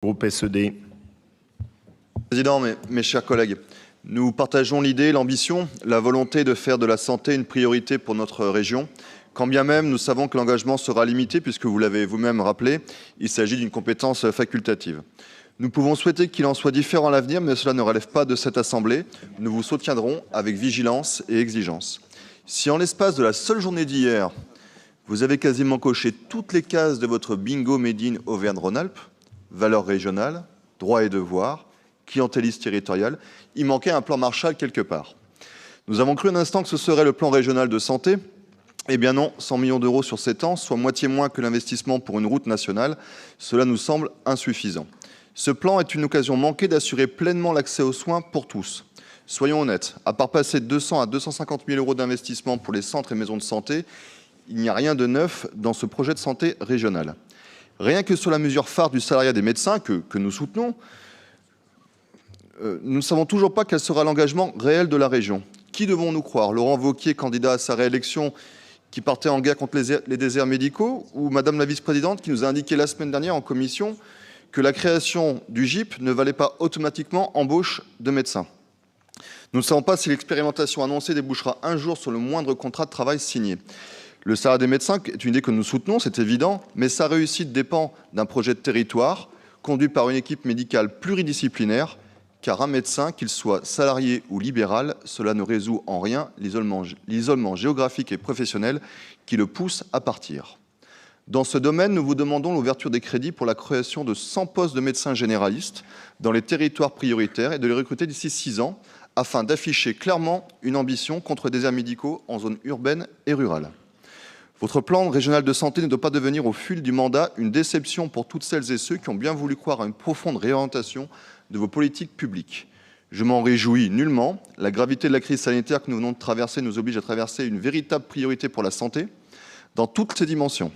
Groupe SED. Président, mes chers collègues, nous partageons l'idée, l'ambition, la volonté de faire de la santé une priorité pour notre région, quand bien même nous savons que l'engagement sera limité, puisque vous l'avez vous-même rappelé, il s'agit d'une compétence facultative. Nous pouvons souhaiter qu'il en soit différent à l'avenir, mais cela ne relève pas de cette Assemblée. Nous vous soutiendrons avec vigilance et exigence. Si en l'espace de la seule journée d'hier, vous avez quasiment coché toutes les cases de votre bingo Made in Auvergne-Rhône-Alpes, valeurs régionales, droits et devoirs, clientélisme territorial, il manquait un plan Marshall quelque part. Nous avons cru un instant que ce serait le plan régional de santé. Eh bien non, 100 millions d'euros sur 7 ans, soit moitié moins que l'investissement pour une route nationale, cela nous semble insuffisant. Ce plan est une occasion manquée d'assurer pleinement l'accès aux soins pour tous. Soyons honnêtes, à part passer de 200 à 250 000 euros d'investissement pour les centres et maisons de santé, il n'y a rien de neuf dans ce projet de santé régional. Rien que sur la mesure phare du salariat des médecins que nous soutenons, nous ne savons toujours pas quel sera l'engagement réel de la région. Qui devons-nous croire? Laurent Wauquiez, candidat à sa réélection, qui partait en guerre contre les déserts médicaux, ou Madame la vice-présidente qui nous a indiqué la semaine dernière en commission que la création du GIP ne valait pas automatiquement embauche de médecins. Nous ne savons pas si l'expérimentation annoncée débouchera un jour sur le moindre contrat de travail signé. Le salariat des médecins est une idée que nous soutenons, c'est évident, mais sa réussite dépend d'un projet de territoire conduit par une équipe médicale pluridisciplinaire, car un médecin, qu'il soit salarié ou libéral, cela ne résout en rien l'isolement géographique et professionnel qui le pousse à partir. Dans ce domaine, nous vous demandons l'ouverture des crédits pour la création de 100 postes de médecins généralistes dans les territoires prioritaires et de les recruter d'ici 6 ans, afin d'afficher clairement une ambition contre les déserts médicaux en zone urbaine et rurale. Votre plan régional de santé ne doit pas devenir au fil du mandat une déception pour toutes celles et ceux qui ont bien voulu croire à une profonde réorientation de vos politiques publiques. Je m'en réjouis nullement. La gravité de la crise sanitaire que nous venons de traverser nous oblige à traverser une véritable priorité pour la santé dans toutes ses dimensions.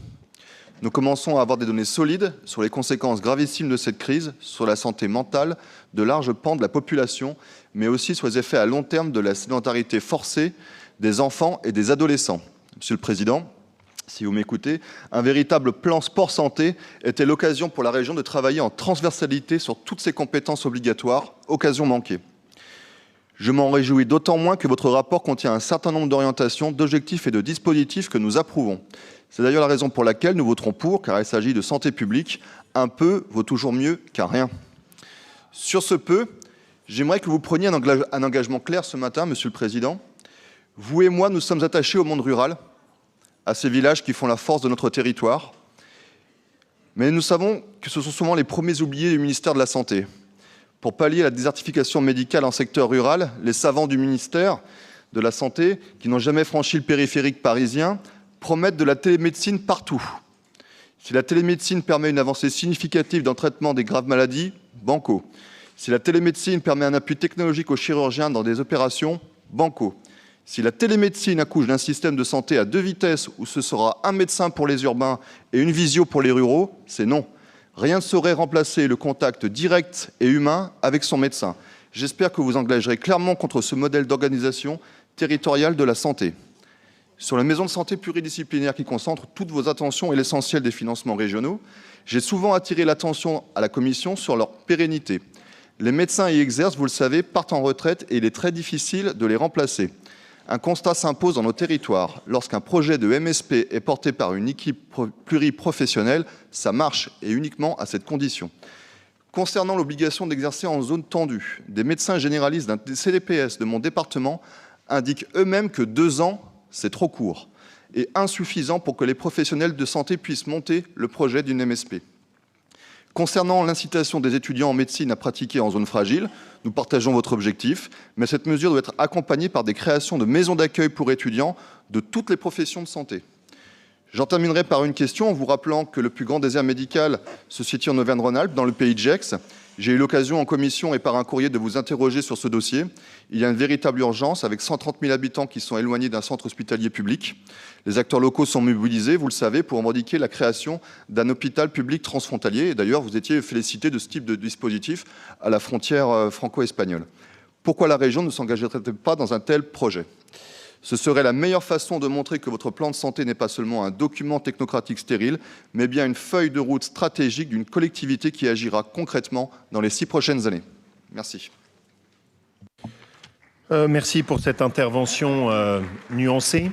Nous commençons à avoir des données solides sur les conséquences gravissimes de cette crise, sur la santé mentale de larges pans de la population, mais aussi sur les effets à long terme de la sédentarité forcée des enfants et des adolescents. Monsieur le Président, si vous m'écoutez, un véritable plan sport-santé était l'occasion pour la région de travailler en transversalité sur toutes ses compétences obligatoires, occasion manquée. Je m'en réjouis d'autant moins que votre rapport contient un certain nombre d'orientations, d'objectifs et de dispositifs que nous approuvons. C'est d'ailleurs la raison pour laquelle nous voterons pour, car il s'agit de santé publique. Un peu vaut toujours mieux qu'un rien. Sur ce peu, j'aimerais que vous preniez un engagement clair ce matin, Monsieur le Président. Vous et moi, nous sommes attachés au monde rural, à ces villages qui font la force de notre territoire. Mais nous savons que ce sont souvent les premiers oubliés du ministère de la Santé. Pour pallier la désertification médicale en secteur rural, les savants du ministère de la Santé, qui n'ont jamais franchi le périphérique parisien, promettent de la télémédecine partout. Si la télémédecine permet une avancée significative dans le traitement des graves maladies, banco. Si la télémédecine permet un appui technologique aux chirurgiens dans des opérations, banco. Si la télémédecine accouche d'un système de santé à 2 vitesses où ce sera un médecin pour les urbains et une visio pour les ruraux, c'est non. Rien ne saurait remplacer le contact direct et humain avec son médecin. J'espère que vous engagerez clairement contre ce modèle d'organisation territoriale de la santé. Sur la maison de santé pluridisciplinaire qui concentre toutes vos attentions et l'essentiel des financements régionaux, j'ai souvent attiré l'attention à la Commission sur leur pérennité. Les médecins y exercent, vous le savez, partent en retraite et il est très difficile de les remplacer. Un constat s'impose dans nos territoires. Lorsqu'un projet de MSP est porté par une équipe pluriprofessionnelle, ça marche, et uniquement à cette condition. Concernant l'obligation d'exercer en zone tendue, des médecins généralistes d'un CDPS de mon département indiquent eux-mêmes que 2 ans, c'est trop court, et insuffisant pour que les professionnels de santé puissent monter le projet d'une MSP. Concernant l'incitation des étudiants en médecine à pratiquer en zone fragile, nous partageons votre objectif, mais cette mesure doit être accompagnée par des créations de maisons d'accueil pour étudiants de toutes les professions de santé. J'en terminerai par une question en vous rappelant que le plus grand désert médical se situe en Auvergne-Rhône-Alpes, dans le pays de Gex. J'ai eu l'occasion en commission et par un courrier de vous interroger sur ce dossier. Il y a une véritable urgence avec 130 000 habitants qui sont éloignés d'un centre hospitalier public. Les acteurs locaux sont mobilisés, vous le savez, pour revendiquer la création d'un hôpital public transfrontalier. Et d'ailleurs, vous étiez félicité de ce type de dispositif à la frontière franco-espagnole. Pourquoi la région ne s'engagerait-elle pas dans un tel projet ? Ce serait la meilleure façon de montrer que votre plan de santé n'est pas seulement un document technocratique stérile, mais bien une feuille de route stratégique d'une collectivité qui agira concrètement dans les 6 prochaines années. Merci. Merci pour cette intervention nuancée.